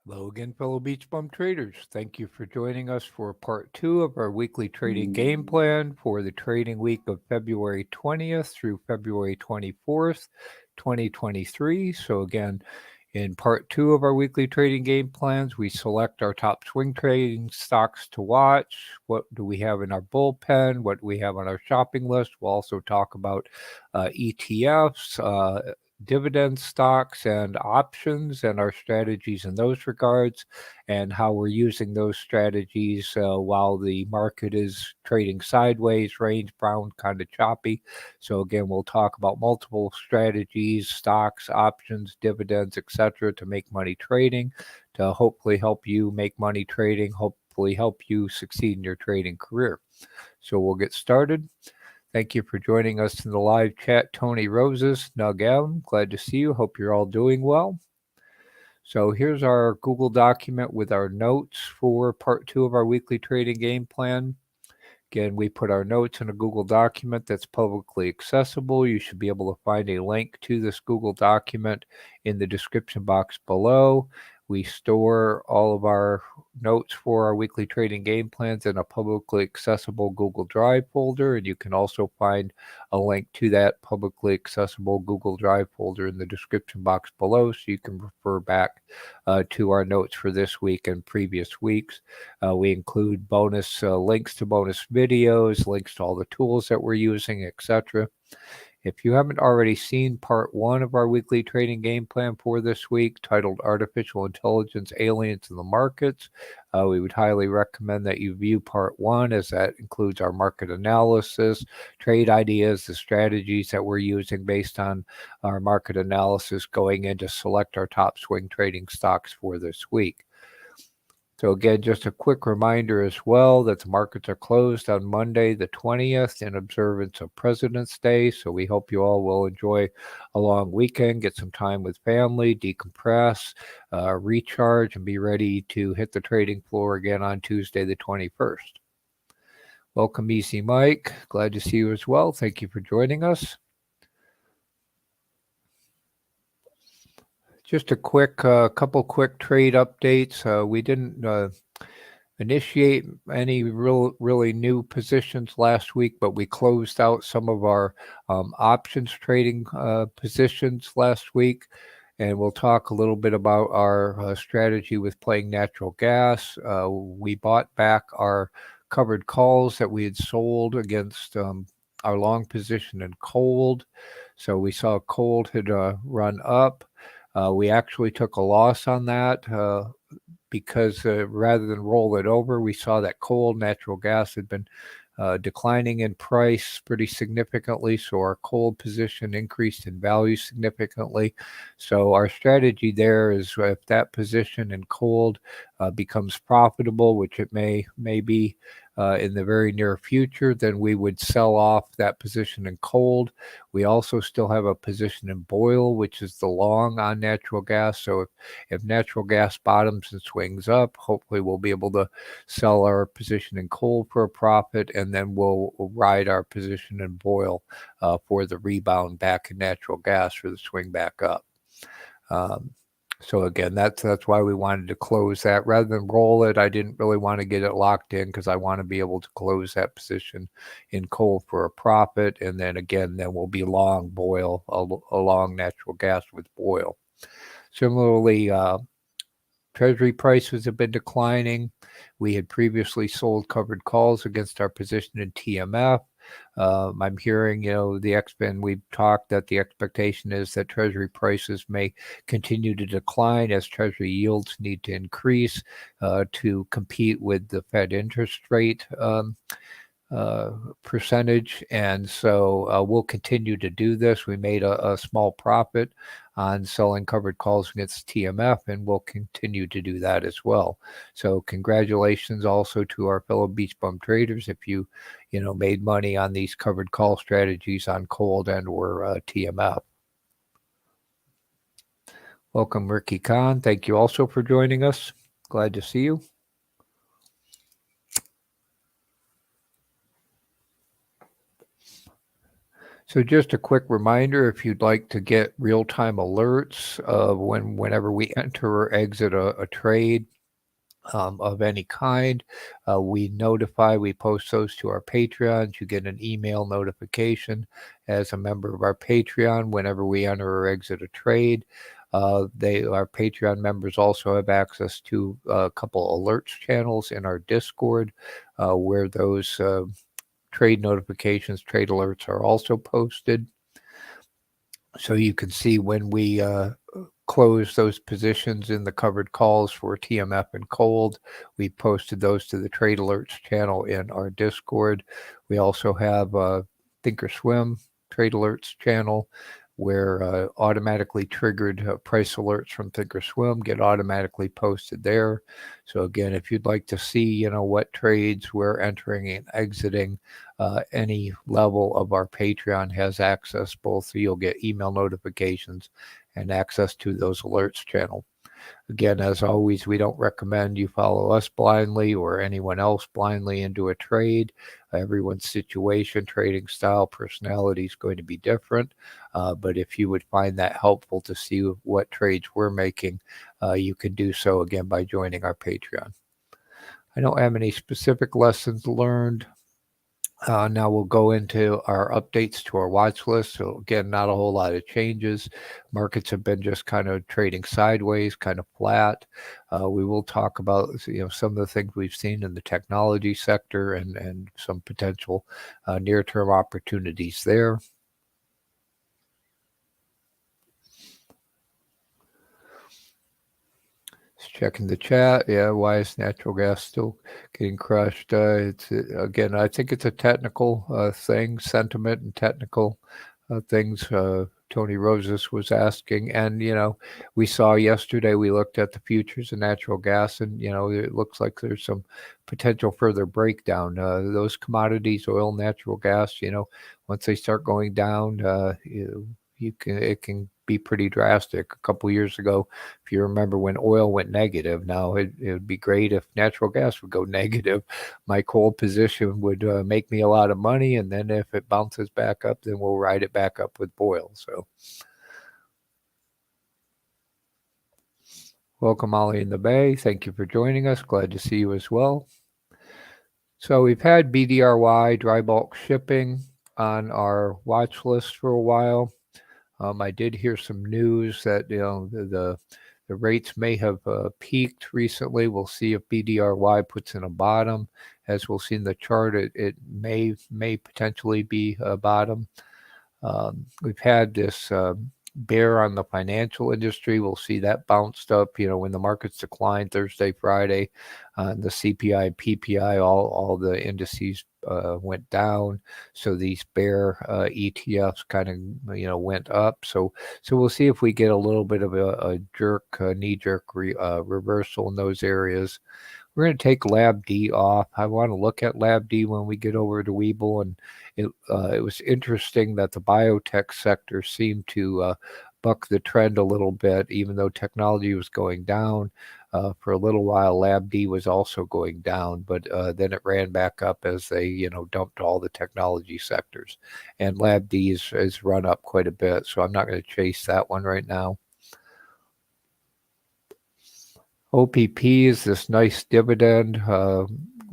Hello again, fellow BeachBum traders. Thank you for joining us for part 2 of our weekly trading game plan for the trading week of February 20th through February 24th, 2023. So again, in part 2 of our weekly trading game plans, we select our top swing trading stocks to watch. What do we have in our bullpen? What do we have on our shopping list? We'll also talk about ETFs, dividend stocks and options and our strategies in those regards, and how we're using those strategies while the market is trading sideways, range bound, kind of choppy. So again, we'll talk about multiple strategies, stocks, options, dividends, etc., to make money trading, to hopefully help you make money trading, hopefully help you succeed in your trading career. So we'll get started. Thank you for joining us in the live chat, Tony Roses, Nug M. Glad to see you. Hope you're all doing well. So here's our Google document with our notes for part 2 of our weekly trading game plan. Again, we put our notes in a Google document that's publicly accessible. You should be able to find a link to this Google document in the description box below. We store all of our notes for our weekly trading game plans in a publicly accessible Google Drive folder, and you can also find a link to that publicly accessible Google Drive folder in the description box below, so you can refer back to our notes for this week and previous weeks. We include bonus links to bonus videos, links to all the tools that we're using, etc. If you haven't already seen part 1 of our weekly trading game plan for this week, titled Artificial Intelligence, Aliens in the Markets, we would highly recommend that you view part 1, as that includes our market analysis, trade ideas, the strategies that we're using based on our market analysis going in to select our top swing trading stocks for this week. So again, just a quick reminder as well that the markets are closed on Monday the 20th in observance of President's Day. So we hope you all will enjoy a long weekend, get some time with family, decompress, recharge, and be ready to hit the trading floor again on Tuesday the 21st. Welcome, Easy Mike. Glad to see you as well. Thank you for joining us. Just a quick couple quick trade updates. We didn't initiate any really new positions last week, but we closed out some of our options trading positions last week, and we'll talk a little bit about our strategy with playing natural gas. We bought back our covered calls that we had sold against our long position in KOLD. So we saw KOLD had run up. We actually took a loss on that because rather than roll it over, we saw that KOLD natural gas had been declining in price pretty significantly. So our KOLD position increased in value significantly. So our strategy there is, if that position in KOLD becomes profitable, which it may be in the very near future, then we would sell off that position in KOLD. We also still have a position in BOIL, which is the long on natural gas. So if natural gas bottoms and swings up, hopefully we'll be able to sell our position in KOLD for a profit, and then we'll ride our position in BOIL for the rebound back in natural gas for the swing back up. So again, that's why we wanted to close that. Rather than roll it, I didn't really want to get it locked in because I want to be able to close that position in KOLD for a profit. And then again, then we'll be long BOIL, along natural gas with BOIL. Similarly, Treasury prices have been declining. We had previously sold covered calls against our position in TMF. I'm hearing, we've talked that the expectation is that Treasury prices may continue to decline as Treasury yields need to increase to compete with the Fed interest rate percentage. And so we'll continue to do this. We made a small profit on selling covered calls against TMF, and we'll continue to do that as well. So congratulations also to our fellow BeachBum traders if you made money on these covered call strategies on KOLD and or TMF. Welcome, Ricky Khan. Thank you also for joining us. Glad to see you. So just a quick reminder, if you'd like to get real-time alerts of whenever we enter or exit a trade of any kind, we post those to our Patreons. You get an email notification as a member of our Patreon whenever we enter or exit a trade. Our Patreon members also have access to a couple alerts channels in our Discord, where those trade notifications, trade alerts are also posted. So you can see when we close those positions in the covered calls for TMF and KOLD. We posted those to the trade alerts channel in our Discord. We also have a Thinkorswim trade alerts channel where automatically triggered price alerts from Thinkorswim get automatically posted there. So again, if you'd like to see, what trades we're entering and exiting, any level of our Patreon has access both. So you'll get email notifications and access to those alerts channel. Again, as always, we don't recommend you follow us blindly or anyone else blindly into a trade. Everyone's situation, trading style, personality is going to be different. But if you would find that helpful to see what trades we're making, you can do so again by joining our Patreon. I don't have any specific lessons learned. Now we'll go into our updates to our watch list. So again, not a whole lot of changes. Markets have been just kind of trading sideways, kind of flat. We will talk about some of the things we've seen in the technology sector and some potential near-term opportunities there. Checking the chat. Yeah, why is natural gas still getting crushed? It's again, I think it's a technical thing, sentiment and technical things. Tony Rosas was asking, and we saw yesterday. We looked at the futures of natural gas, and it looks like there's some potential further breakdown. Those commodities, oil, natural gas, once they start going down, it can be pretty drastic. A couple years ago, if you remember, when oil went negative, now it would be great if natural gas would go negative. My cold position would make me a lot of money, and then if it bounces back up, then we'll ride it back up with oil. So welcome, Ollie in the Bay. Thank you for joining us. Glad to see you as well. So we've had BDRY, dry bulk shipping, on our watch list for a while. I did hear some news that the rates may have peaked recently. We'll see if BDRY puts in a bottom. As we'll see in the chart, it may potentially be a bottom. We've had this bear on the financial industry. We'll see that bounced up. When the markets declined Thursday, Friday, the CPI, PPI, all the indices went down. So these bear ETFs kind of went up. So we'll see if we get a little bit of a knee-jerk reversal in those areas. We're going to take Lab D off. I want to look at Lab D when we get over to Webull, and it was interesting that the biotech sector seemed to buck the trend a little bit, even though technology was going down. For a little while, Lab D was also going down, but then it ran back up as they, dumped all the technology sectors. And Lab D is run up quite a bit, so I'm not going to chase that one right now. OPP is this nice dividend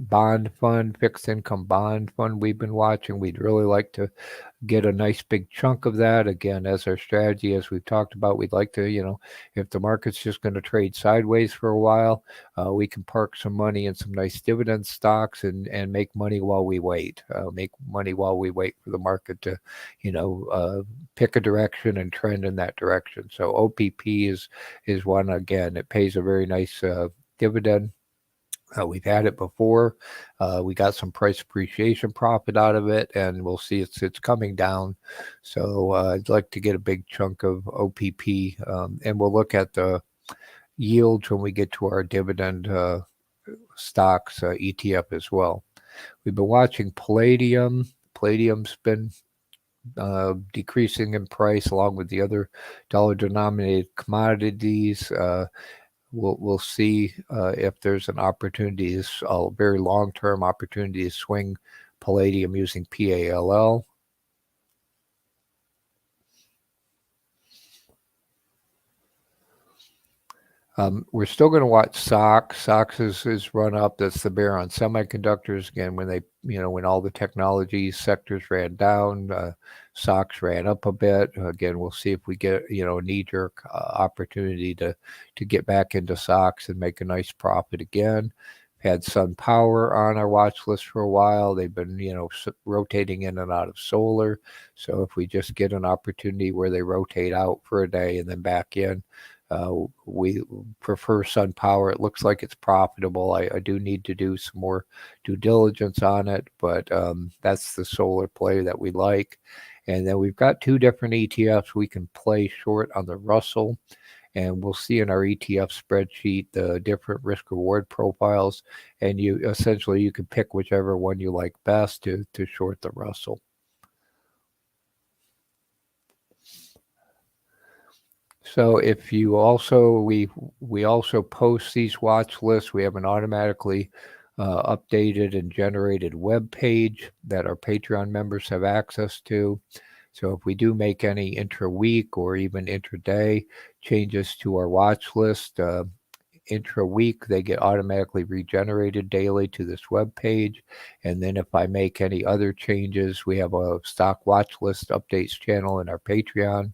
bond fund, fixed income bond fund we've been watching. We'd really like to get a nice big chunk of that. Again, as our strategy, as we've talked about, we'd like to, if the market's just going to trade sideways for a while, we can park some money in some nice dividend stocks and make money while we wait. Make money while we wait for the market to, pick a direction and trend in that direction. So OPP is one. Again, it pays a very nice dividend. We've had it before. We got some price appreciation profit out of it, and we'll see it's coming down. So I'd like to get a big chunk of OPP, and we'll look at the yields when we get to our dividend stocks ETF as well. We've been watching palladium. Palladium's been decreasing in price along with the other dollar-denominated commodities. We'll see if there's an opportunity, a very long-term opportunity to swing palladium using PALL. We're still going to watch SOX. SOX is run up. That's the bear on semiconductors. Again, when they, when all the technology sectors ran down, SOX ran up a bit. Again, we'll see if we get, a knee-jerk opportunity to get back into SOX and make a nice profit again. Had SunPower on our watch list for a while. They've been, rotating in and out of solar. So if we just get an opportunity where they rotate out for a day and then back in, we prefer SunPower. It looks like it's profitable. I do need to do some more due diligence on it, but that's the solar play that we like. And then we've got two different ETFs we can play short on the Russell. And we'll see in our ETF spreadsheet the different risk reward profiles. And you can pick whichever one you like best to short the Russell. So if you also, we also post these watch lists. We have an automatically updated and generated web page that our Patreon members have access to. So if we do make any intra-week or even intra-day changes to our watch list, intra-week, they get automatically regenerated daily to this web page. And then if I make any other changes, we have a stock watch list updates channel in our Patreon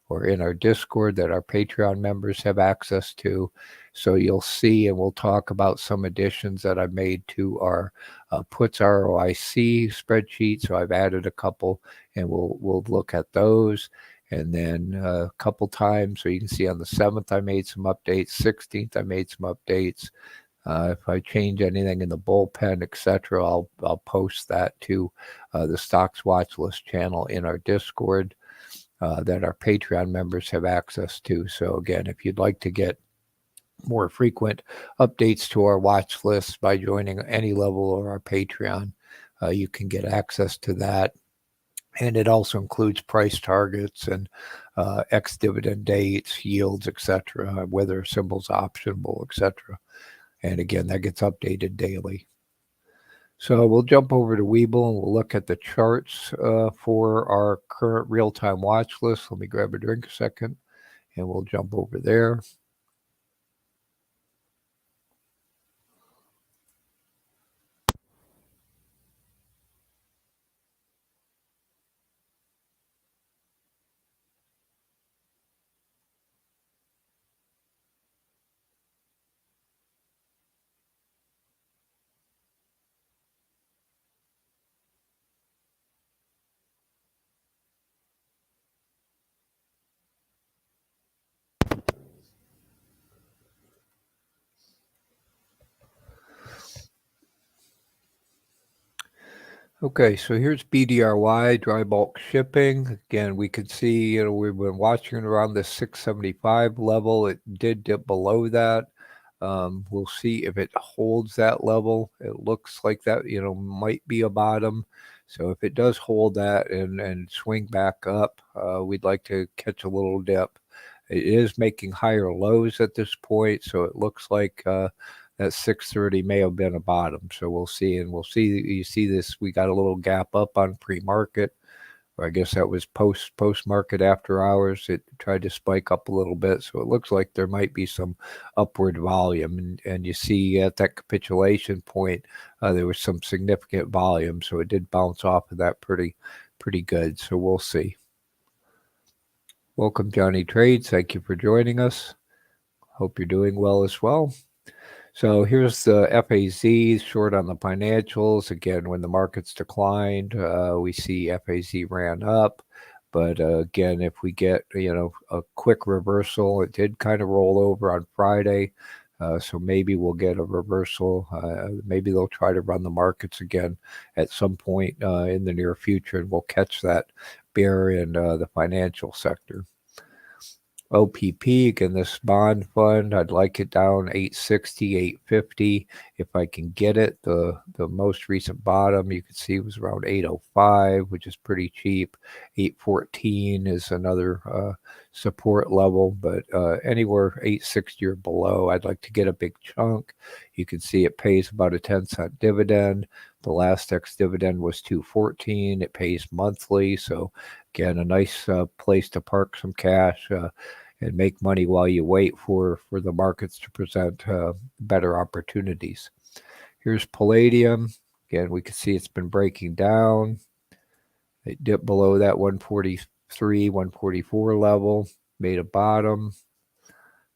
or in our Discord that our Patreon members have access to. So you'll see, and we'll talk about some additions that I've made to our puts ROIC spreadsheet. So I've added a couple, and we'll look at those. And then a couple times, so you can see on the 7th I made some updates, 16th I made some updates. If I change anything in the bullpen, etc., I'll post that to the Stocks Watch List channel in our Discord. That our Patreon members have access to. So again, if you'd like to get more frequent updates to our watch list by joining any level of our Patreon, you can get access to that. And it also includes price targets and ex-dividend dates, yields, etc., whether a symbol's optionable, etc. And again, that gets updated daily. So we'll jump over to Webull and we'll look at the charts for our current real-time watch list. Let me grab a drink a second and we'll jump over there. Okay, so here's BDRY, dry bulk shipping. Again, we can see, we've been watching it around this 675 level. It did dip below that. We'll see if it holds that level. It looks like that, might be a bottom. So if it does hold that and swing back up, we'd like to catch a little dip. It is making higher lows at this point, so it looks like that 630 may have been a bottom. So we'll see, and we'll see. You see this, we got a little gap up on pre-market, or I guess that was post-market after hours. It tried to spike up a little bit, so it looks like there might be some upward volume. And you see at that capitulation point, there was some significant volume, so it did bounce off of that pretty good. So we'll see. Welcome, Johnny Trades. Thank you for joining us. Hope you're doing well as well. So here's the FAZ short on the financials. Again, when the markets declined, we see FAZ ran up. But again, if we get, a quick reversal, it did kind of roll over on Friday. So maybe we'll get a reversal. Maybe they'll try to run the markets again at some point in the near future, and we'll catch that bear in the financial sector. OPP, again, this bond fund, I'd like it down 860, 850 if I can get it. The most recent bottom you can see was around 805, which is pretty cheap. 814 is another support level, but anywhere 860 or below, I'd like to get a big chunk. You can see it pays about a 10-cent dividend. The last ex-dividend was $2.14. It pays monthly, so again, a nice place to park some cash. and make money while you wait for the markets to present better opportunities. Here's palladium. Again, we can see it's been breaking down. It dipped below that 143, 144 level, made a bottom.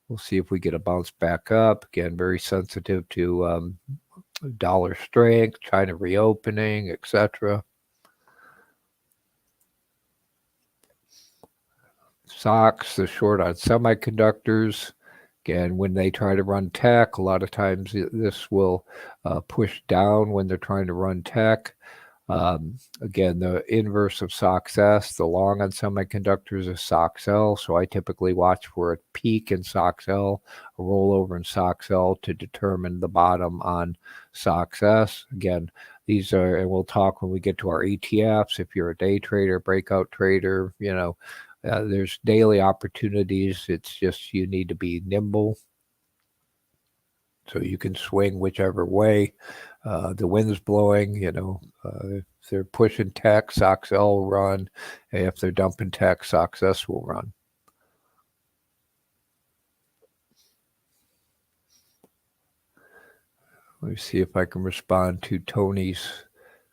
We'll see if we get a bounce back up. Again, very sensitive to dollar strength, China reopening, etc. SOXS, the short on semiconductors. Again, when they try to run tech, a lot of times this will push down when they're trying to run tech. Again, the inverse of SOXS, the long on semiconductors is SOXL. So I typically watch for a peak in SOXL, a rollover in SOXL to determine the bottom on SOXS. Again, these are, and we'll talk when we get to our ETFs. If you're a day trader, breakout trader, there's daily opportunities. It's just you need to be nimble so you can swing whichever way the wind's blowing. If they're pushing tech, SOXL will run. If they're dumping tech, SOXS will run. Let me see if I can respond to Tony's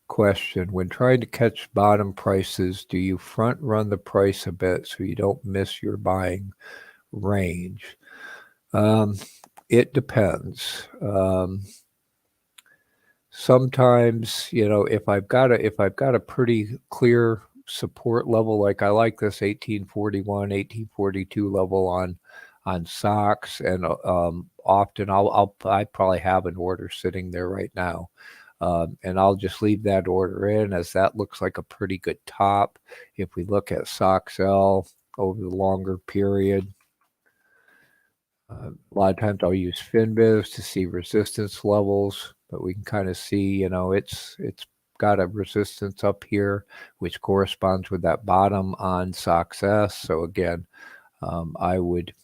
question. When trying to catch bottom prices, do you front run the price a bit so you don't miss your buying range? It depends. Sometimes, if I've got a pretty clear support level, like I like this 1841, 1842 level on SOXS, and often I probably have an order sitting there right now. And I'll just leave that order in, as that looks like a pretty good top. If we look at SOXL over the longer period, a lot of times I'll use FinBiz to see resistance levels, but we can kind of see, it's got a resistance up here, which corresponds with that bottom on SOXS. So again, I would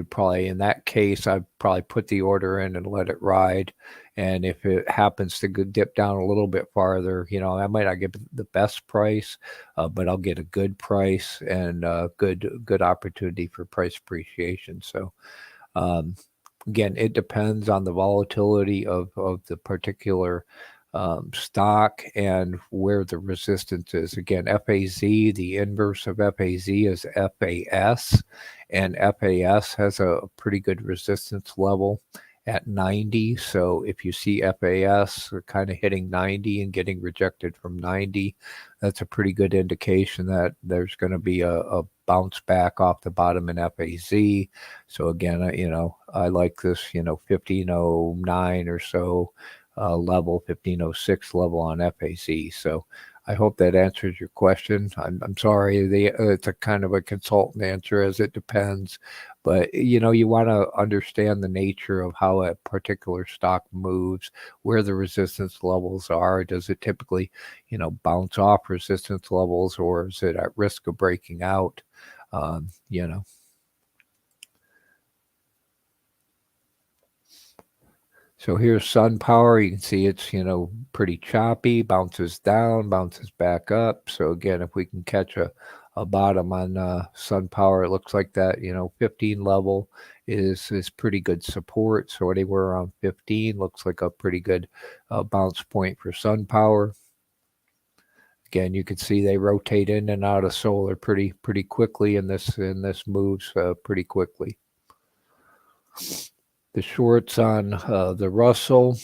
probably, in that case, I'd probably put the order in and let it ride. And if it happens to dip down a little bit farther, I might not get the best price, but I'll get a good price and good opportunity for price appreciation. So again, it depends on the volatility of the particular stock and where the resistance is. Again, FAZ, the inverse of FAZ is FAS, and FAS has a pretty good resistance level at 90. So if you see FAS kind of hitting 90 and getting rejected from 90, that's a pretty good indication that there's going to be a bounce back off the bottom in FAZ. So again, I like this, 1509 or so level, 1506 level on FAZ. So I hope that answers your question. I'm sorry, it's a kind of a consultant answer, as it depends. But, you want to understand the nature of how a particular stock moves, where the resistance levels are. Does it typically, bounce off resistance levels, or is it at risk of breaking out? So here's SunPower. You can see it's, pretty choppy, bounces down, bounces back up. So again, if we can catch a bottom on SunPower, it looks like that, 15 level is pretty good support. So anywhere around 15 looks like a pretty good bounce point for SunPower. Again, you can see they rotate in and out of solar pretty quickly, and this moves pretty quickly. The shorts on the Russell,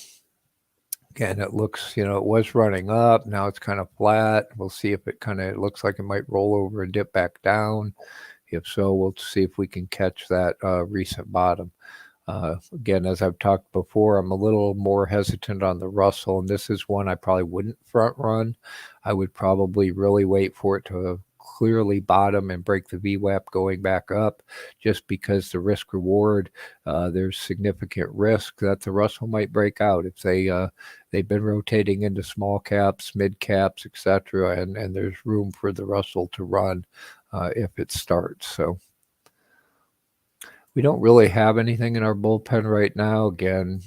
again, it looks, it was running up. Now it's kind of flat. We'll see if it looks like it might roll over and dip back down. If so, we'll see if we can catch that recent bottom. Again, as I've talked before, I'm a little more hesitant on the Russell, and this is one I probably wouldn't front run. I would probably really wait for it to clearly bottom and break the VWAP going back up, just because the risk reward, there's significant risk that the Russell might break out if they've been rotating into small caps, mid caps, etc., and there's room for the Russell to run if it starts. So we don't really have anything in our bullpen right now. Again,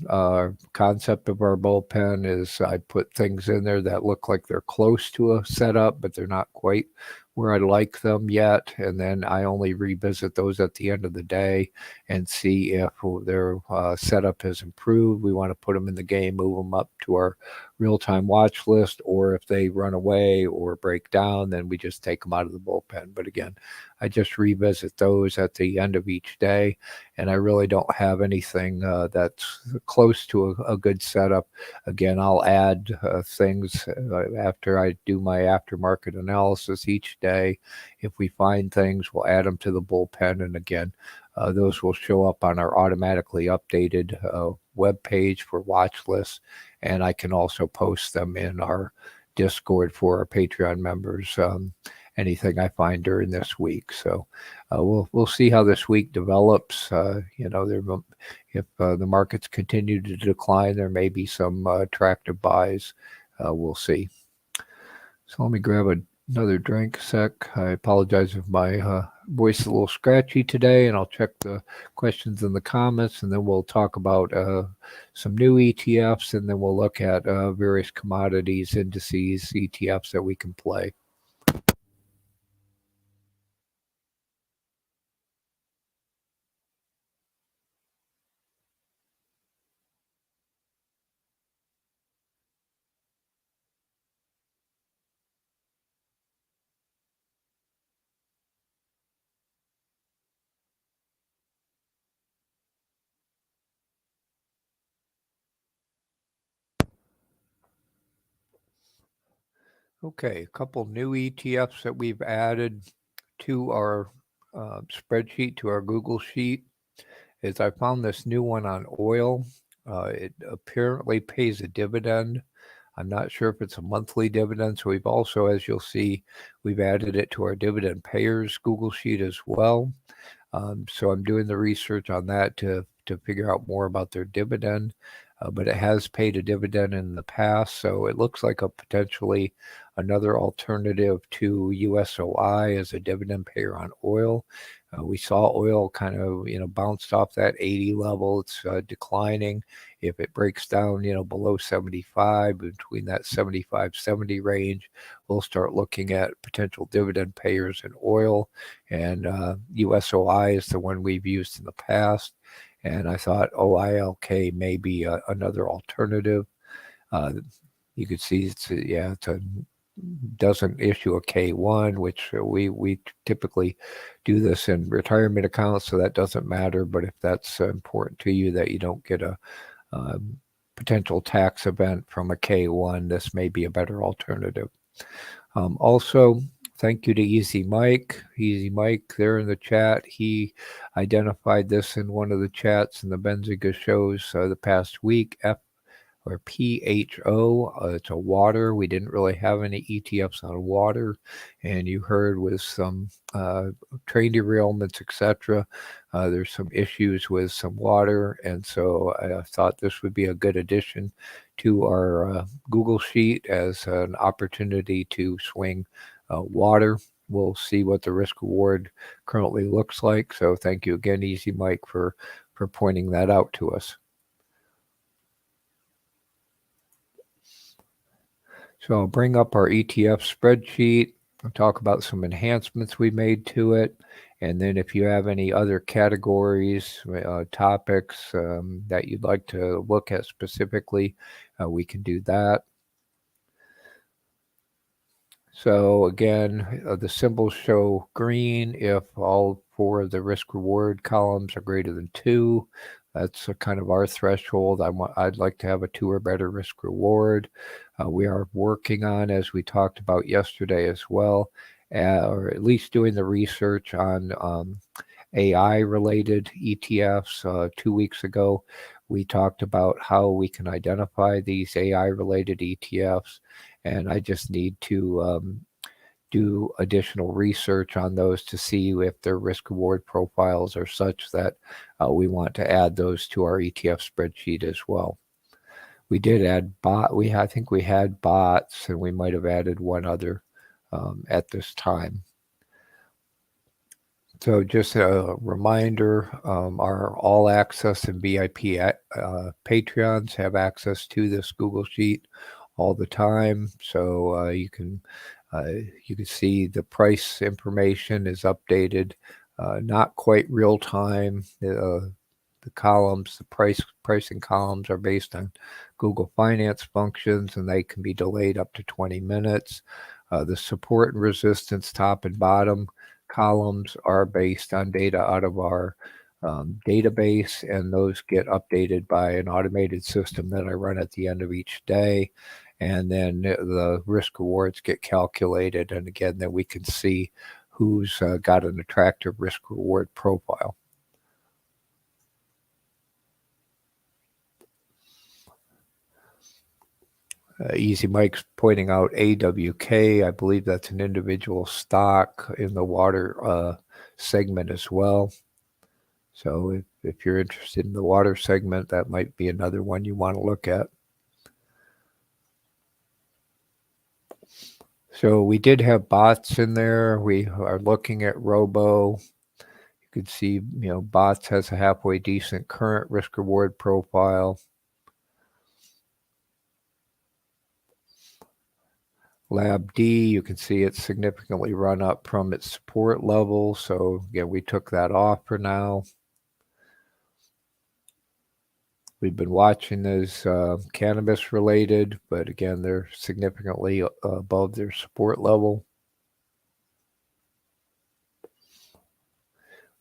concept of our bullpen is I put things in there that look like they're close to a setup, but they're not quite where I like them yet, and then I only revisit those at the end of the day and see if their setup has improved. We want to put them in the game, move them up to our real-time watch list, or if they run away or break down, then we just take them out of the bullpen. But again, I just revisit those at the end of each day, and I really don't have anything that's close to a good setup. Again, I'll add things after I do my aftermarket analysis each day. If we find things, we'll add them to the bullpen, and again, those will show up on our automatically updated web page for watch lists, and I can also post them in our Discord for our Patreon members. Anything I find during this week. So we'll see how this week develops. You know, if the markets continue to decline, there may be some attractive buys. We'll see. So let me grab another drink a sec. I apologize if my voice is a little scratchy today, and I'll check the questions in the comments, and then we'll talk about some new ETFs, and then we'll look at various commodities, indices, ETFs that we can play. Okay, a couple new ETFs that we've added to our spreadsheet, to our Google Sheet, is I found this new one on oil. It apparently pays a dividend. I'm not sure if it's a monthly dividend. So we've also, as you'll see, we've added it to our dividend payers Google Sheet as well. So I'm doing the research on that to figure out more about their dividend. But it has paid a dividend in the past, so it looks like a potentially another alternative to USOI as a dividend payer on oil. We saw oil kind of, bounced off that 80 level. It's declining. If it breaks down, below 75, between that 75-70 range, we'll start looking at potential dividend payers in oil. And USOI is the one we've used in the past. And I thought OILK may be another alternative. You could see it's doesn't issue a K1, which we typically do this in retirement accounts, so that doesn't matter. But if that's important to you that you don't get a potential tax event from a K1, this may be a better alternative. Also, thank you to Easy Mike. Easy Mike there in the chat. He identified this in one of the chats in the Benziga shows the past week. PHO. It's a water. We didn't really have any ETFs on water, and you heard with some train derailments, etc. There's some issues with some water, and so I thought this would be a good addition to our Google Sheet as an opportunity to swing water. We'll see what the risk reward currently looks like. So thank you again, Easy Mike, for pointing that out to us. So I'll bring up our ETF spreadsheet. I'll talk about some enhancements we made to it. And then if you have any other categories, topics that you'd like to look at specifically, we can do that. So again, the symbols show green if all four of the risk reward columns are greater than 2. That's kind of our threshold. I'd like to have a 2 or better risk reward. We are working on, as we talked about yesterday as well, or at least doing the research on AI-related ETFs. 2 weeks ago, we talked about how we can identify these AI-related ETFs, and I just need to do additional research on those to see if their risk reward profiles are such that we want to add those to our ETF spreadsheet as well. We did add I think we had bots, and we might have added one other at this time. So just a reminder, our All Access and VIP Patreons have access to this Google Sheet. all the time. So you can see the price information is updated, not quite real time. The columns, the pricing columns are based on Google Finance functions, and they can be delayed up to 20 minutes. The support and resistance top and bottom columns are based on data out of our database, and those get updated by an automated system that I run at the end of each day. And then the risk rewards get calculated, and again, then we can see who's got an attractive risk reward profile. Easy Mike's pointing out AWK. I believe that's an individual stock in the water segment as well. So if you're interested in the water segment, that might be another one you want to look at. So we did have bots in there. We are looking at Robo. You can see, bots has a halfway decent current risk reward profile. Lab D, you can see it's significantly run up from its support level. So again, we took that off for now. We've been watching those cannabis related, but again, they're significantly above their support level.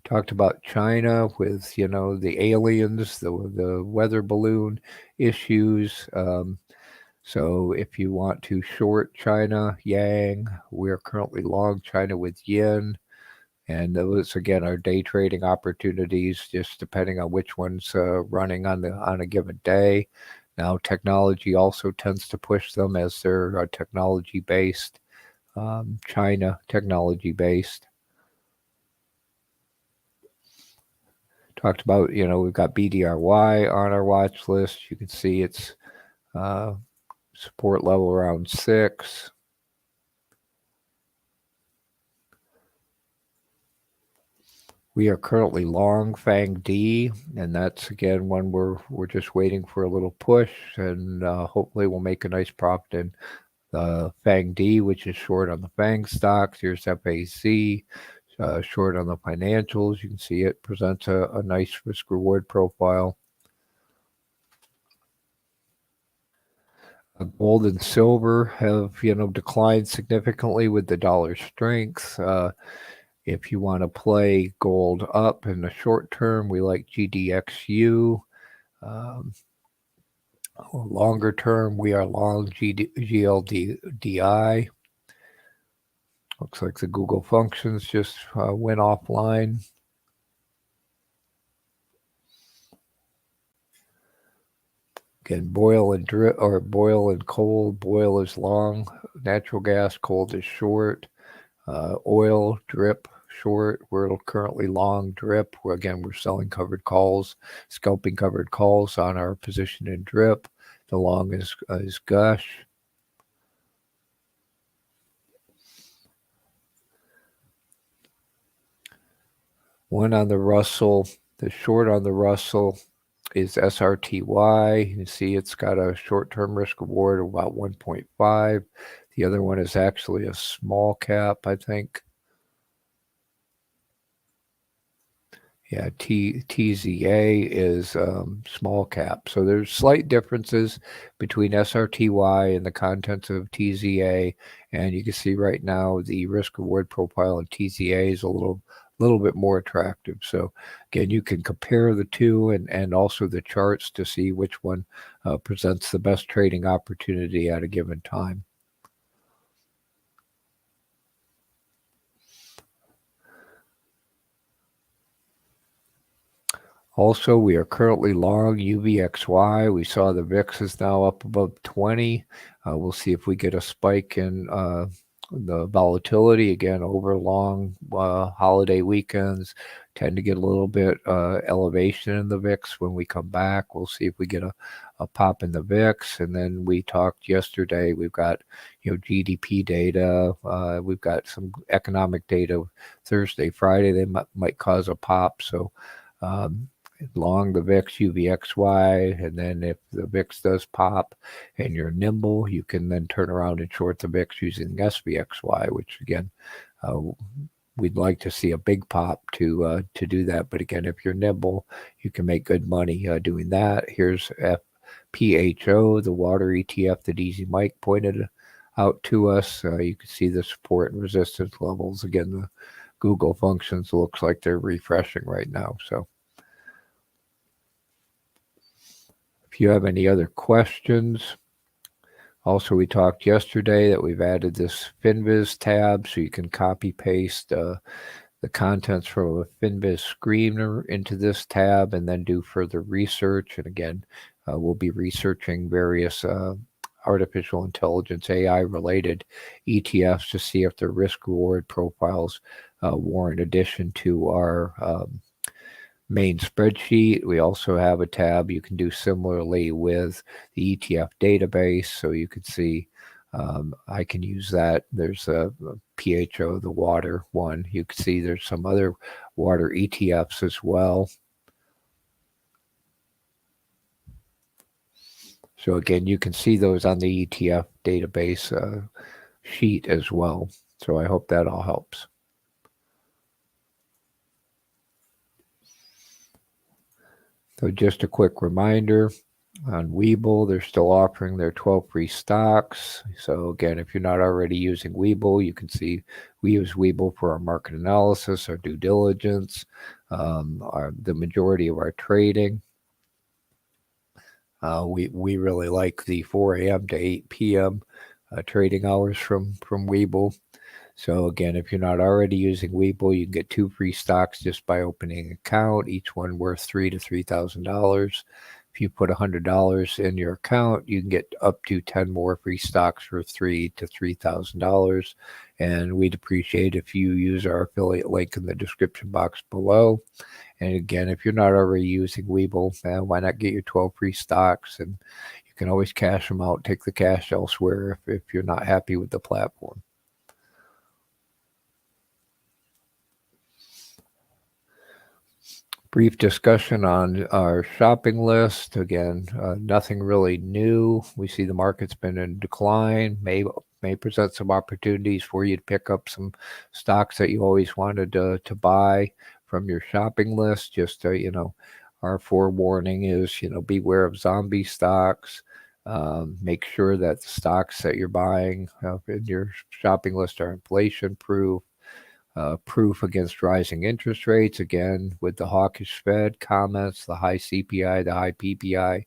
Talked about China with, the aliens, the weather balloon issues. So if you want to short China, Yang, we're currently long China with Yen. And those, again, are day trading opportunities, just depending on which one's running on a given day. Now, technology also tends to push them as they're technology-based, China technology-based. Talked about, we've got BDRY on our watch list. You can see it's support level around 6. We are currently long FANG-D, and that's again one we're just waiting for a little push, and hopefully we'll make a nice profit in FANG-D, which is short on the FANG stocks. Here's FAZ, short on the financials. You can see it presents a nice risk reward profile. Gold and silver have declined significantly with the dollar strength. If you want to play gold up in the short term, we like GDXU. Longer term, we are long GLDI. Looks like the Google functions just went offline. Again, boil and drip, or boil and cold. Boil is long, natural gas. Cold is short. Oil, drip, short. We're currently long drip. We're selling covered calls, scalping covered calls on our position in drip. The long is gush. One on the Russell. The short on the Russell is SRTY. You can see it's got a short-term risk reward of about 1.5. The other one is actually a small cap, I think. Yeah, TZA is small cap. So there's slight differences between SRTY and the contents of TZA. And you can see right now the risk reward profile in TZA is a little bit more attractive. So again, you can compare the two and also the charts to see which one presents the best trading opportunity at a given time. Also, we are currently long UVXY. We saw the VIX is now up above 20. We'll see if we get a spike in the volatility. Again, over long holiday weekends tend to get a little bit elevation in the VIX. When we come back, we'll see if we get a pop in the VIX. And then we talked yesterday, we've got GDP data. We've got some economic data Thursday, Friday. They might cause a pop. So long the VIX UVXY, and then if the VIX does pop and you're nimble, you can then turn around and short the VIX using SVXY, which again, we'd like to see a big pop to do that. But again, if you're nimble, you can make good money doing that. Here's FPHO, the water ETF that Easy Mike pointed out to us. You can see the support and resistance levels. Again, the Google functions looks like they're refreshing right now. So if you have any other questions. Also, we talked yesterday that we've added this FinViz tab, so you can copy paste the contents from a FinViz screener into this tab and then do further research. And again, we'll be researching various artificial intelligence AI related ETFs to see if their risk reward profiles warrant addition to our main spreadsheet. We also have a tab you can do similarly with the ETF database, so you can see I can use that. There's a PHO, the water one. You can see there's some other water ETFs as well. So again, you can see those on the ETF database sheet as well. So I hope that all helps. So just a quick reminder, on Webull, they're still offering their 12 free stocks. So again, if you're not already using Webull, you can see we use Webull for our market analysis, our due diligence, the majority of our trading. We really like the 4 a.m. to 8 p.m. Trading hours from Webull. So again, if you're not already using Webull, you can get 2 free stocks just by opening an account, each one worth $3,000 to $3,000. If you put $100 in your account, you can get up to 10 more free stocks for $3,000 to $3,000. And we'd appreciate if you use our affiliate link in the description box below. And again, if you're not already using Webull, why not get your 12 free stocks? And you can always cash them out, take the cash elsewhere if you're not happy with the platform. Brief discussion on our shopping list. Again, nothing really new. We see the market's been in decline, may present some opportunities for you to pick up some stocks that you always wanted to buy from your shopping list. Just, our forewarning is, beware of zombie stocks. Make sure that the stocks that you're buying in your shopping list are inflation proof. Proof against rising interest rates, again, with the hawkish Fed comments, the high CPI, the high PPI.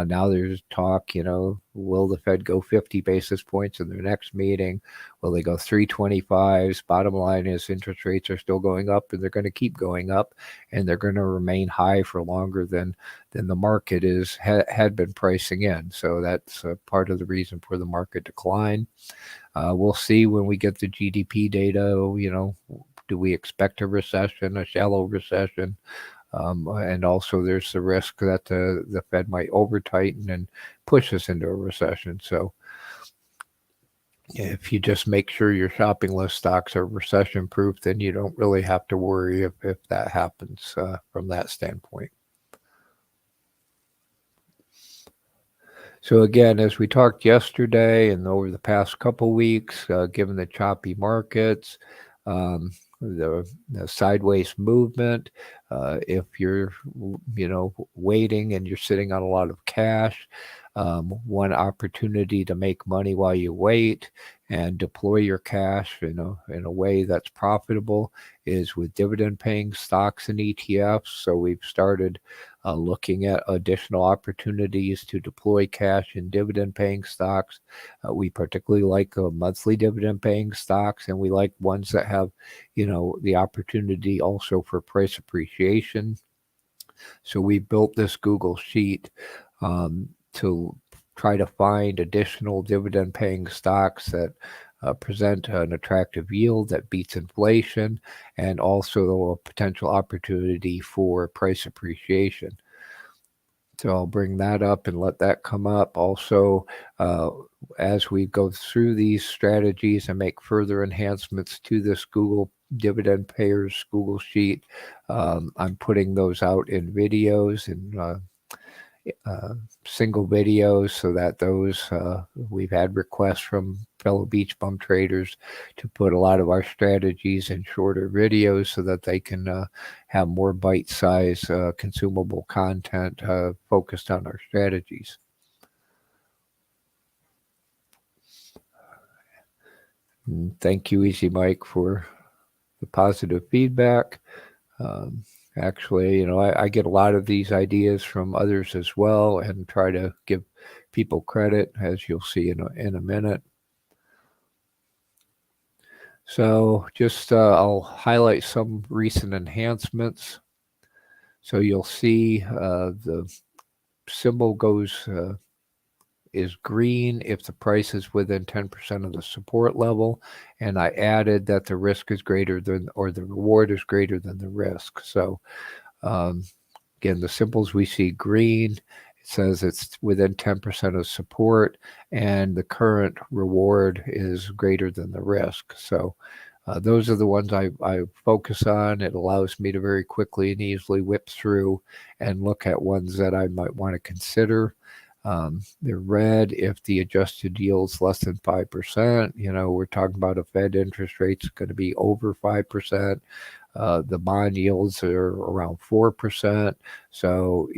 Now there's talk, will the Fed go 50 basis points in their next meeting? Will they go 325s? Bottom line is interest rates are still going up, and they're going to keep going up, and they're going to remain high for longer than the market had been pricing in. So that's part of the reason for the market decline. We'll see when we get the GDP data, do we expect a recession, a shallow recession? And also there's the risk that the Fed might over-tighten and push us into a recession. So if you just make sure your shopping list stocks are recession-proof, then you don't really have to worry if that happens from that standpoint. So again, as we talked yesterday and over the past couple weeks, given the choppy markets, the sideways movement, if you're, waiting and you're sitting on a lot of cash, one opportunity to make money while you wait and deploy your cash in a way that's profitable is with dividend-paying stocks and ETFs. So we've started looking at additional opportunities to deploy cash in dividend-paying stocks. We particularly like monthly dividend-paying stocks, and we like ones that have, the opportunity also for price appreciation. So we built this Google sheet to try to find additional dividend-paying stocks that present an attractive yield that beats inflation, and also a potential opportunity for price appreciation. So I'll bring that up and let that come up. Also, as we go through these strategies and make further enhancements to this Google dividend payers Google Sheet. I'm putting those out in videos and single videos so that those we've had requests from fellow BeachBum traders to put a lot of our strategies in shorter videos so that they can have more bite-sized consumable content focused on our strategies. And thank you, Easy Mike, for the positive feedback. Actually, I get a lot of these ideas from others as well and try to give people credit, as you'll see in a minute. So just I'll highlight some recent enhancements. So you'll see the symbol is green if the price is within 10% of the support level, and I added that the risk is greater than, or the reward is greater than the risk. So again, the symbols we see green, it says it's within 10% of support, and the current reward is greater than the risk. So those are the ones I focus on. It allows me to very quickly and easily whip through and look at ones that I might want to consider. They're red if the adjusted yield's less than 5%. We're talking about a Fed interest rate's going to be over 5%. The bond yields are around 4%. So,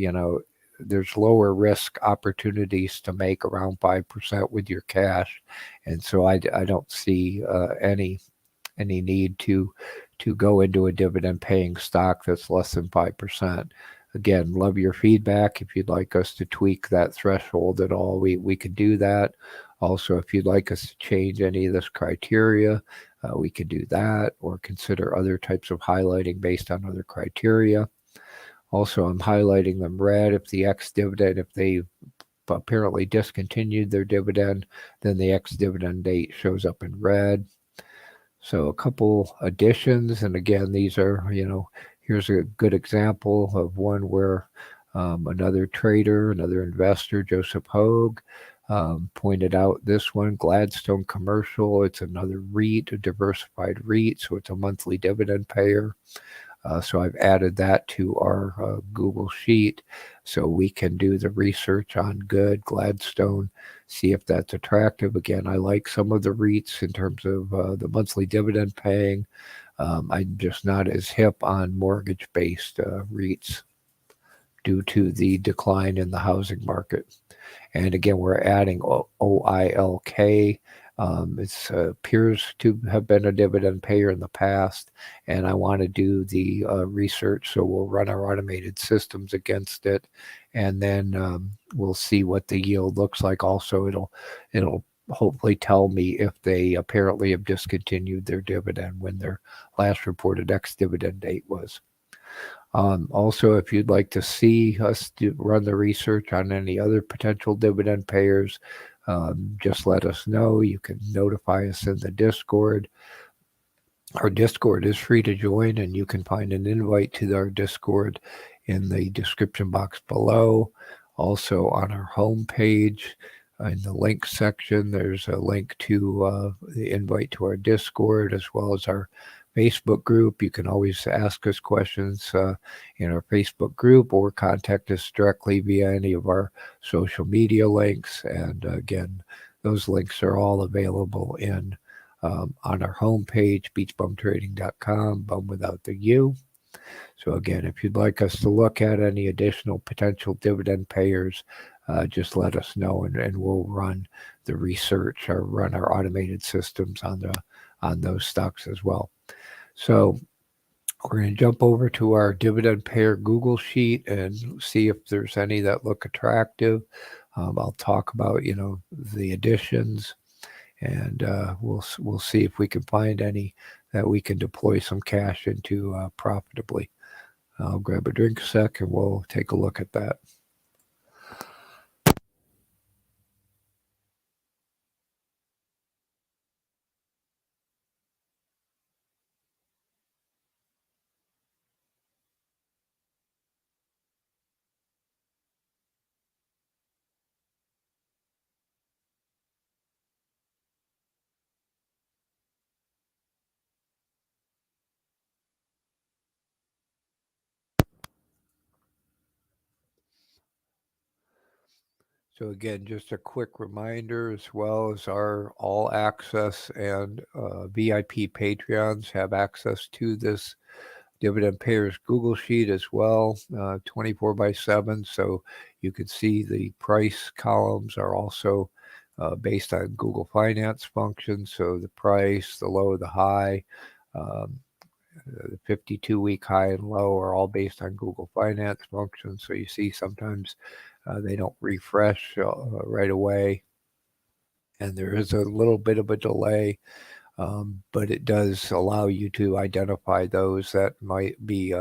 there's lower risk opportunities to make around 5% with your cash. And so I don't see any need to go into a dividend paying stock that's less than 5%. Again, love your feedback. If you'd like us to tweak that threshold at all, we could do that. Also, if you'd like us to change any of this criteria, we could do that, or consider other types of highlighting based on other criteria. Also, I'm highlighting them red if the ex-dividend, if they apparently discontinued their dividend, then the ex-dividend date shows up in red. So a couple additions, and again, these are, here's a good example of one where another trader, another investor, Joseph Hogue, pointed out this one, Gladstone Commercial. It's another REIT, a diversified REIT, so it's a monthly dividend payer. So I've added that to our Google Sheet so we can do the research on good Gladstone, see if that's attractive. Again, I like some of the REITs in terms of the monthly dividend paying. I'm just not as hip on mortgage-based REITs due to the decline in the housing market. And again, we're adding OILK. It appears to have been a dividend payer in the past, and I want to do the research, so we'll run our automated systems against it, and then we'll see what the yield looks like. Also, it'll hopefully tell me if they apparently have discontinued their dividend when their last reported ex-dividend date was. Also, if you'd like to see us run the research on any other potential dividend payers, just let us know. You can notify us in the Discord. Our Discord is free to join, and you can find an invite to our Discord in the description box below. Also on our homepage, in the link section, there's a link to the invite to our Discord as well as our Facebook group. You can always ask us questions in our Facebook group or contact us directly via any of our social media links. And again, those links are all available on our homepage, beachbumtrading.com, bum without the U. So again, if you'd like us to look at any additional potential dividend payers, just let us know, and we'll run the research or run our automated systems on those stocks as well. So we're going to jump over to our dividend payer Google Sheet and see if there's any that look attractive. I'll talk about the additions, and we'll see if we can find any that we can deploy some cash into profitably. I'll grab a drink a sec and we'll take a look at that. So again, just a quick reminder, as well as our all access and VIP Patreons have access to this Dividend Payers Google Sheet as well, 24/7. So you can see the price columns are also based on Google Finance functions. So the price, the low, the high, um, the 52-week high and low are all based on Google Finance functions. So you see sometimes they don't refresh right away, and there is a little bit of a delay, but it does allow you to identify those that might be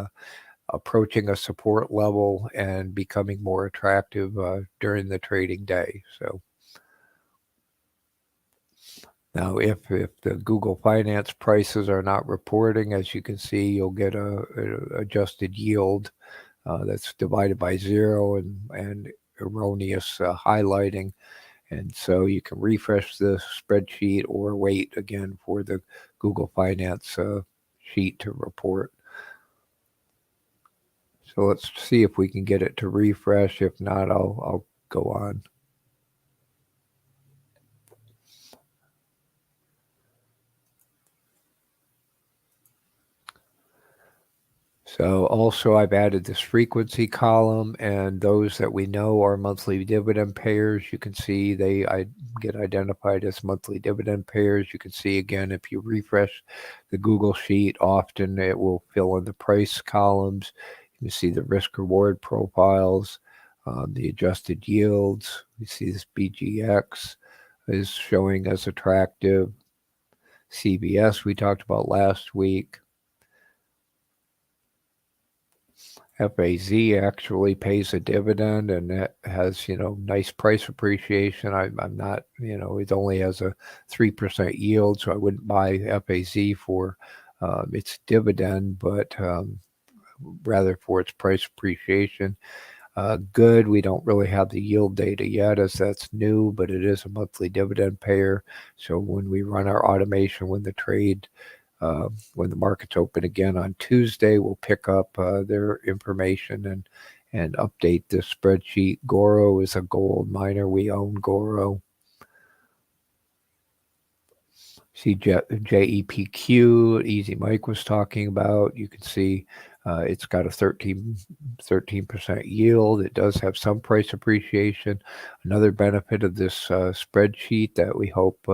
approaching a support level and becoming more attractive during the trading day. So now if the Google Finance prices are not reporting, as you can see, you'll get a adjusted yield that's divided by 0 and erroneous highlighting. And so you can refresh the spreadsheet or wait again for the Google Finance sheet to report. So let's see if we can get it to refresh. If not, I'll go on. So also I've added this frequency column, and those that we know are monthly dividend payers, you can see they get identified as monthly dividend payers. You can see again, if you refresh the Google Sheet, often it will fill in the price columns. You can see the risk reward profiles, the adjusted yields. We see this BGX is showing as attractive. CBS we talked about last week. FAZ actually pays a dividend, and it has, nice price appreciation. I'm not, it only has a 3% yield, so I wouldn't buy FAZ for its dividend, but rather for its price appreciation. Good, we don't really have the yield data yet, as that's new, but it is a monthly dividend payer. So when we run our automation, when the markets open again on Tuesday, we'll pick up their information and update this spreadsheet. Goro is a gold miner. We own Goro. See JEPQ, Easy Mike was talking about. You can see it's got a 13% yield. It does have some price appreciation. Another benefit of this spreadsheet that we hope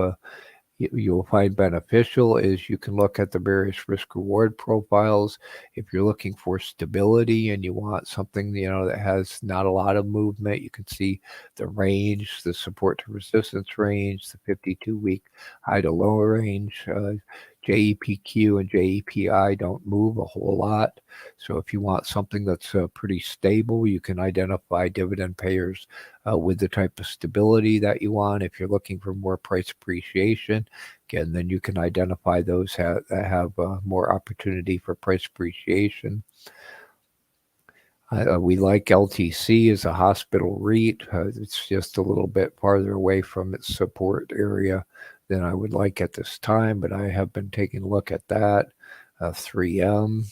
you'll find beneficial is you can look at the various risk reward profiles. If you're looking for stability and you want something that has not a lot of movement, you can see the range, the support to resistance range, the 52-week high to low range. JEPQ and JEPI don't move a whole lot. So if you want something that's pretty stable, you can identify dividend payers with the type of stability that you want. If you're looking for more price appreciation, again, then you can identify those that have more opportunity for price appreciation. We like LTC as a hospital REIT. It's just a little bit farther away from its support area than I would like at this time, but I have been taking a look at that. 3M.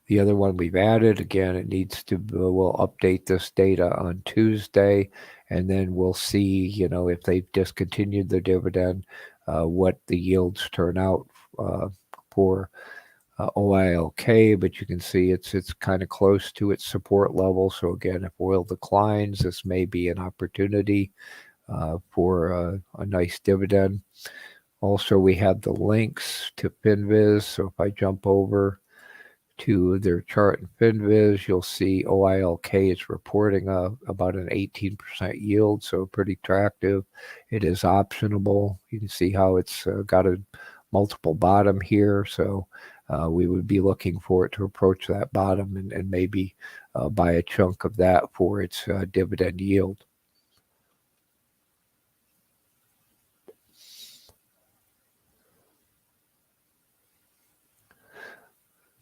The other one we've added, again, we'll update this data on Tuesday, and then we'll see, if they've discontinued the dividend, what the yields turn out for OILK, but you can see it's kind of close to its support level. So again, if oil declines, this may be an opportunity for a nice dividend. Also, we have the links to FinViz. So if I jump over to their chart in FinViz, you'll see OILK is reporting about an 18% yield, so pretty attractive. It is optionable. You can see how it's got a multiple bottom here, so we would be looking for it to approach that bottom and maybe buy a chunk of that for its dividend yield.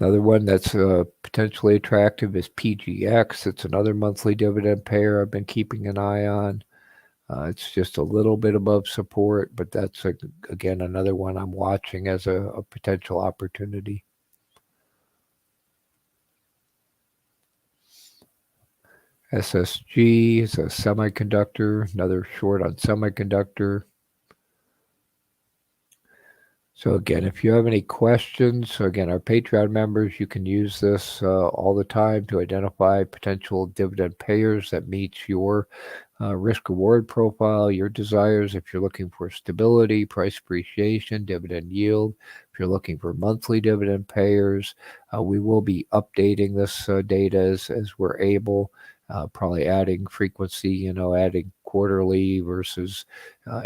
Another one that's potentially attractive is PGX. It's another monthly dividend payer I've been keeping an eye on. It's just a little bit above support, but that's, again, another one I'm watching as a potential opportunity. SSG is a semiconductor, another short on semiconductor. So again, if you have any questions, so again, our Patreon members, you can use this all the time to identify potential dividend payers that meets your risk-reward profile, your desires. If you're looking for stability, price appreciation, dividend yield, if you're looking for monthly dividend payers, we will be updating this data as we're able, probably adding frequency, adding quarterly versus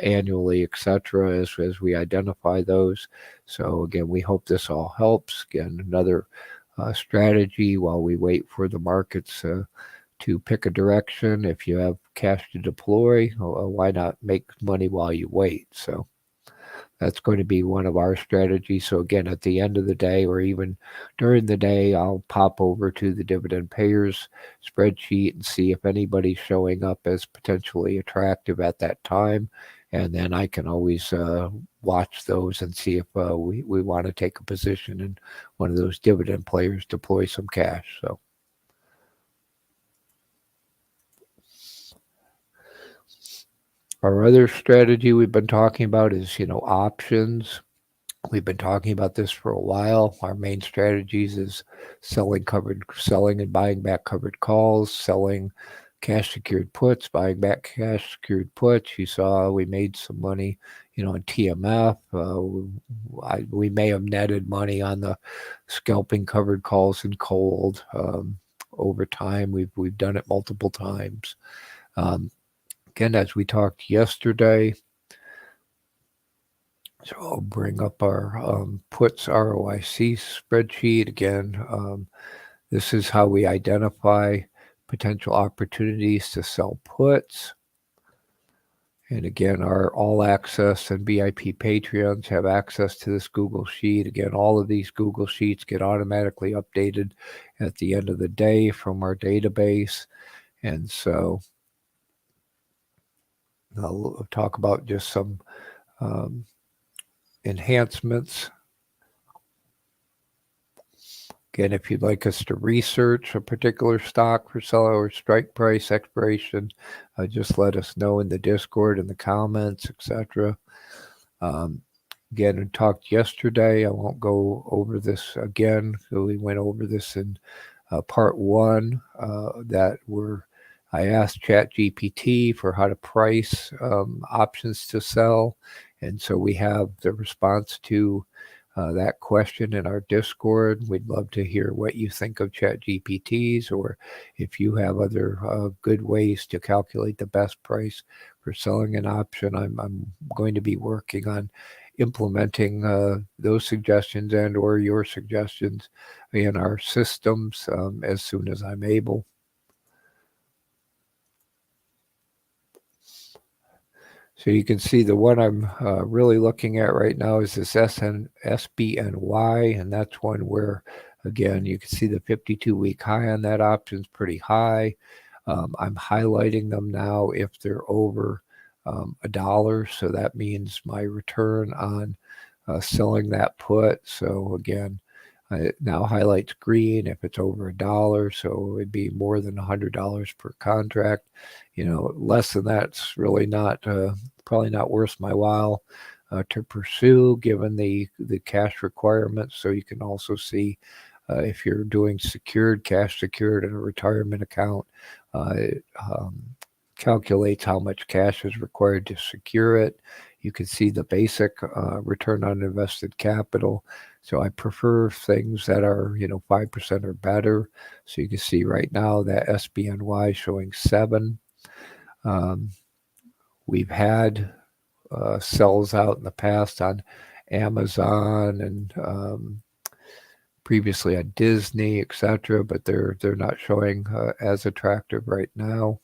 annually, etc., as we identify those. So again, we hope this all helps. Again, another strategy while we wait for the markets to pick a direction. If you have cash to deploy, why not make money while you wait? So that's going to be one of our strategies. So again, at the end of the day, or even during the day, I'll pop over to the dividend payers spreadsheet and see if anybody's showing up as potentially attractive at that time. And then I can always watch those and see if we want to take a position in one of those dividend players, deploy some cash. So. Our other strategy we've been talking about is, options. We've been talking about this for a while. Our main strategies is selling and buying back covered calls, selling cash secured puts, buying back cash secured puts. You saw we made some money, in TMF. We may have netted money on the scalping covered calls in KOLD. Over time, we've done it multiple times. Again, as we talked yesterday, so I'll bring up our puts ROIC spreadsheet. Again, this is how we identify potential opportunities to sell puts. And again, our All Access and BIP Patreons have access to this Google Sheet. Again, all of these Google Sheets get automatically updated at the end of the day from our database. And so I'll talk about just some enhancements. Again, if you'd like us to research a particular stock for seller or strike price expiration, just let us know in the Discord, in the comments, etc. Again, we talked yesterday. I won't go over this again. So we went over this in part one. I asked ChatGPT for how to price options to sell. And so we have the response to that question in our Discord. We'd love to hear what you think of ChatGPTs, or if you have other good ways to calculate the best price for selling an option. I'm going to be working on implementing those suggestions and or your suggestions in our systems as soon as I'm able. So you can see the one I'm really looking at right now is this SBNY, and that's one where, again, you can see the 52-week high on that option is pretty high. I'm highlighting them now if they're over $1, so that means my return on selling that put. So again, it now highlights green if it's over $1, so it'd be more than $100 per contract. Less than that's really not probably not worth my while to pursue, given the cash requirements. So you can also see if you're doing cash secured in a retirement account, it calculates how much cash is required to secure it. You can see the basic return on invested capital. So I prefer things that are, 5% or better. So you can see right now that SBNY showing 7. We've had sells out in the past on Amazon and previously on Disney, etc., but they're not showing as attractive right now.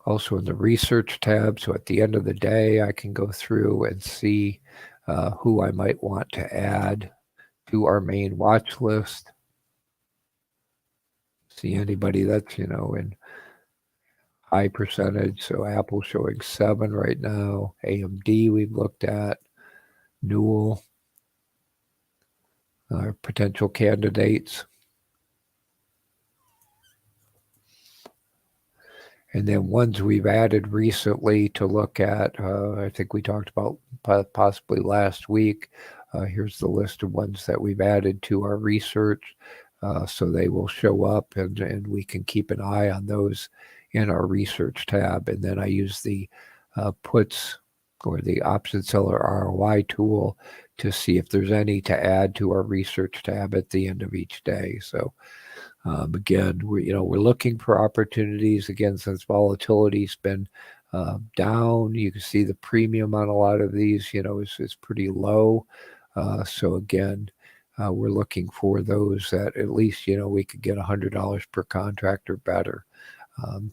Also in the research tab, so at the end of the day, I can go through and see who I might want to add to our main watch list. See anybody that's, in high percentage. So Apple showing 7 right now. AMD we've looked at. Newell. Potential candidates. And then ones we've added recently to look at, I think we talked about possibly last week. Here's the list of ones that we've added to our research. So they will show up and we can keep an eye on those in our research tab. And then I use the puts or the option seller ROI tool to see if there's any to add to our research tab at the end of each day. So again, we're looking for opportunities. Again, since volatility's been down, you can see the premium on a lot of these, is pretty low. So again, we're looking for those that at least we could get $100 per contract or better.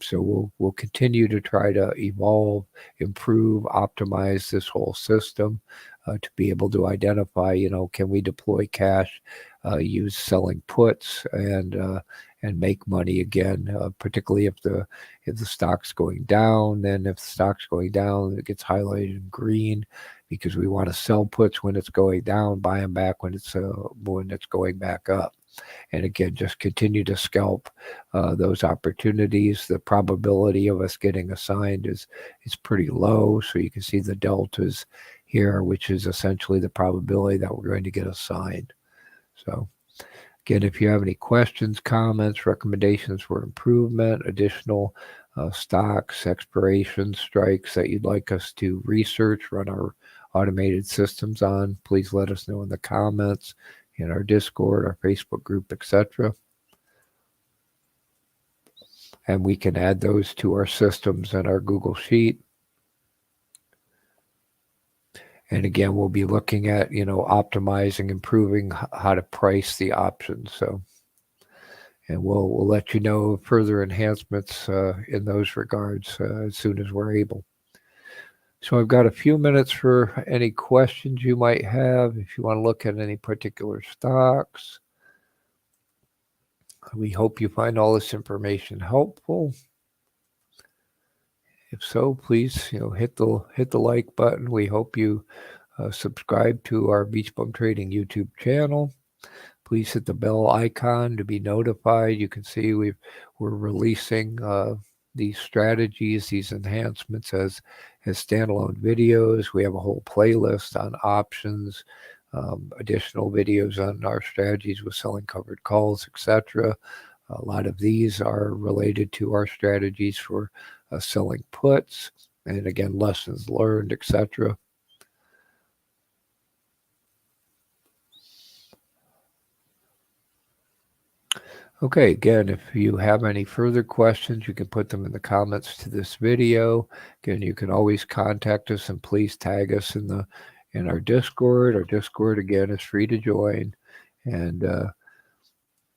So we'll continue to try to evolve, improve, optimize this whole system to be able to identify, can we deploy cash, use selling puts, and make money again, particularly if the stock's going down. Then if the stock's going down, it gets highlighted in green because we want to sell puts when it's going down, buy them back when it's going back up. And again, just continue to scalp those opportunities. The probability of us getting assigned is pretty low. So you can see the deltas here, which is essentially the probability that we're going to get assigned. So again, if you have any questions, comments, recommendations for improvement, additional stocks, expiration strikes that you'd like us to research, run our automated systems on, please let us know in the comments, in our Discord, our Facebook group, etc. And we can add those to our systems and our Google Sheet. And again, we'll be looking at, optimizing, improving how to price the options. So, and we'll let you know of further enhancements in those regards as soon as we're able. So I've got a few minutes for any questions you might have. If you want to look at any particular stocks, we hope you find all this information helpful. If so, please, hit the like button. We hope you subscribe to our BeachBum Trading YouTube channel. Please hit the bell icon to be notified. You can see we're releasing these strategies, these enhancements as standalone videos. We have a whole playlist on options, additional videos on our strategies with selling covered calls, etc. A lot of these are related to our strategies for selling puts, and again, lessons learned, etc. Okay, again, if you have any further questions, you can put them in the comments to this video. Again, you can always contact us, and please tag us in our Discord. Our Discord, again, is free to join, and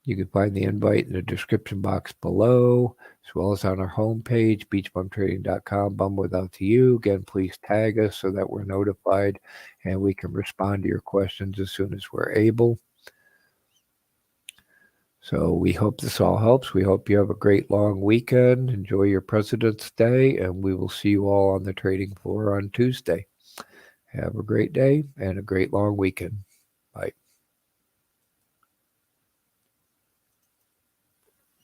you can find the invite in the description box below, as well as on our homepage, beachbumtrading.com, bum without the U. Again, please tag us so that we're notified and we can respond to your questions as soon as we're able. So we hope this all helps. We hope you have a great long weekend. Enjoy your President's Day, and we will see you all on the trading floor on Tuesday. Have a great day and a great long weekend.